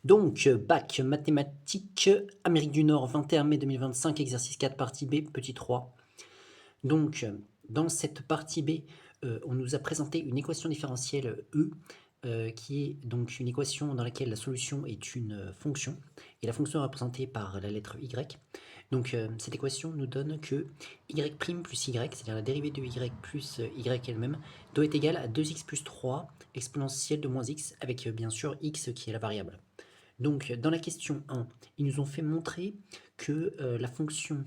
Donc, bac mathématiques, Amérique du Nord, 21 mai 2025, exercice 4, partie B, petit 3. Donc, dans cette partie B, on nous a présenté une équation différentielle E, qui est donc une équation dans laquelle la solution est une fonction, et la fonction est représentée par la lettre Y. Donc, cette équation nous donne que y' plus y, c'est-à-dire la dérivée de y plus y elle-même, doit être égale à 2x plus 3 exponentielle de moins x, avec bien sûr x qui est la variable. Donc, dans la question 1, ils nous ont fait montrer que la fonction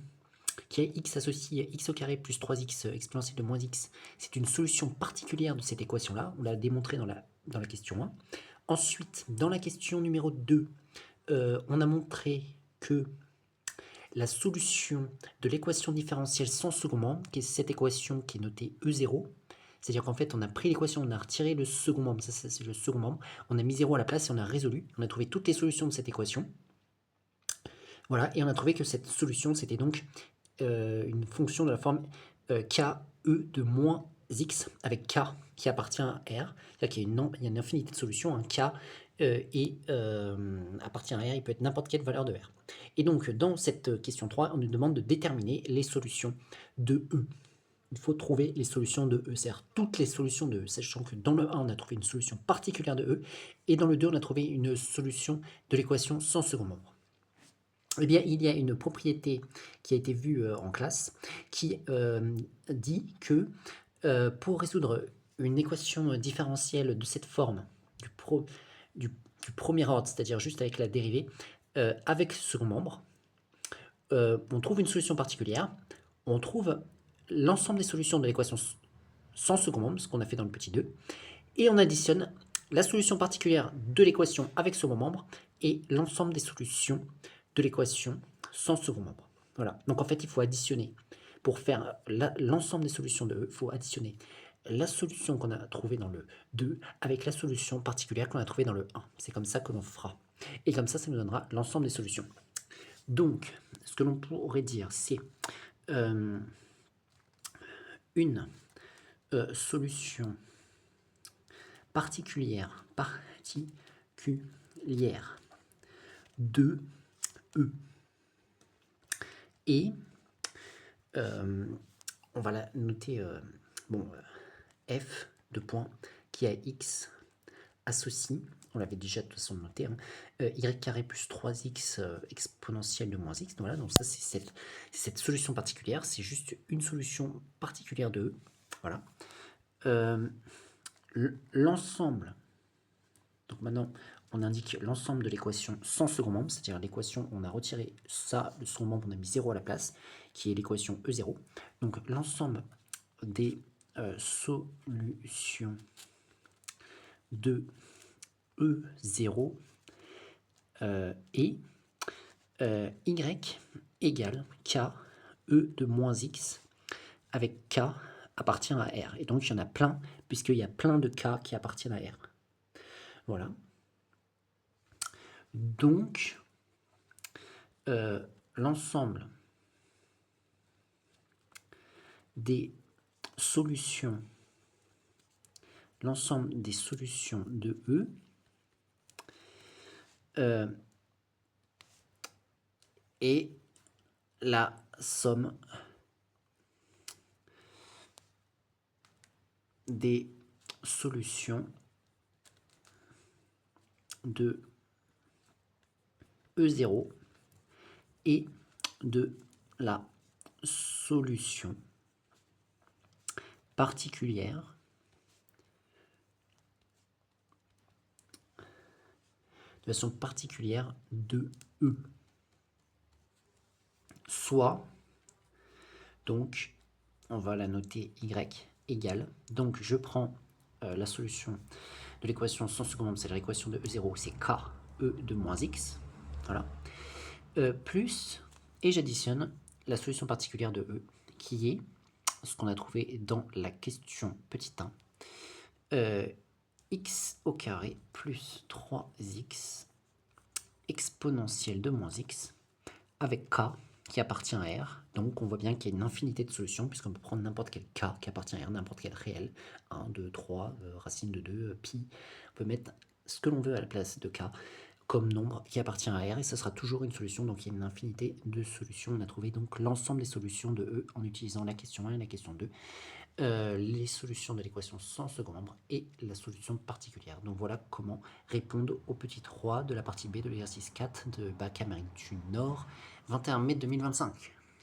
qui est x associé x au carré plus 3x exponentielle de moins x, c'est une solution particulière de cette équation-là. On l'a démontré dans la question 1. Ensuite, dans la question numéro 2, on a montré que la solution de l'équation différentielle sans second membre, qui est cette équation qui est notée E0, c'est-à-dire qu'en fait, on a pris l'équation, on a retiré le second membre, ça c'est le second membre, on a mis 0 à la place et on a résolu, on a trouvé toutes les solutions de cette équation. Voilà, et on a trouvé que cette solution, c'était donc une fonction de la forme KE de moins x avec K qui appartient à R. C'est-à-dire qu'il y a une infinité de solutions, un K appartient à R, il peut être n'importe quelle valeur de R. Et donc, dans cette question 3, on nous demande de déterminer les solutions de E. Il faut trouver les solutions de E, c'est-à-dire toutes les solutions de E, sachant que dans le 1, on a trouvé une solution particulière de E, et dans le 2, on a trouvé une solution de l'équation sans second membre. Eh bien, il y a une propriété qui a été vue en classe qui dit que pour résoudre une équation différentielle de cette forme du premier ordre, c'est-à-dire juste avec la dérivée, avec second membre, on trouve une solution particulière, on trouve l'ensemble des solutions de l'équation sans second membre, ce qu'on a fait dans le petit 2, et on additionne la solution particulière de l'équation avec second membre et l'ensemble des solutions de l'équation sans second membre. Voilà, donc en fait il faut additionner, pour faire l'ensemble des solutions de E, il faut additionner la solution qu'on a trouvée dans le 2 avec la solution particulière qu'on a trouvée dans le 1. C'est comme ça que l'on fera. Et comme ça nous donnera l'ensemble des solutions. Donc, ce que l'on pourrait dire, c'est une solution particulière de E. Et on va la noter, f de point qui a x associe, on l'avait déjà de toute façon noté, hein, y carré plus 3x exponentielle de moins x. Voilà, donc ça c'est cette solution particulière, c'est juste une solution particulière de E. Voilà. L'ensemble, donc maintenant on indique l'ensemble de l'équation sans second membre, c'est-à-dire l'équation, on a retiré ça, le second membre, on a mis 0 à la place, qui est l'équation E0. Donc l'ensemble des solutions de E0 est y égale k e de moins x avec k appartient à R. Et donc il y en a plein, puisqu'il y a plein de k qui appartiennent à R. Voilà. Donc, l'ensemble des solutions de E est la somme des solutions de E0 et de la solution particulière de E. Soit, donc, on va la noter y égale, donc je prends la solution de l'équation sans second membre, c'est l'équation de E0, c'est k e de moins x, voilà, plus, et j'additionne la solution particulière de E, qui est ce qu'on a trouvé dans la question petit 1, x au carré plus 3x exponentielle de moins x avec k qui appartient à R. Donc on voit bien qu'il y a une infinité de solutions, puisqu'on peut prendre n'importe quel k qui appartient à R, n'importe quel réel, 1, 2, 3, racine de 2, pi. On peut mettre ce que l'on veut à la place de k. comme nombre qui appartient à R et ce sera toujours une solution, donc il y a une infinité de solutions. On a trouvé donc l'ensemble des solutions de E en utilisant la question 1 et la question 2, les solutions de l'équation sans second nombre et la solution particulière. Donc voilà comment répondre au petit 3 de la partie B de l'exercice 4 de Bac Amérique du Nord, 21 mai 2025.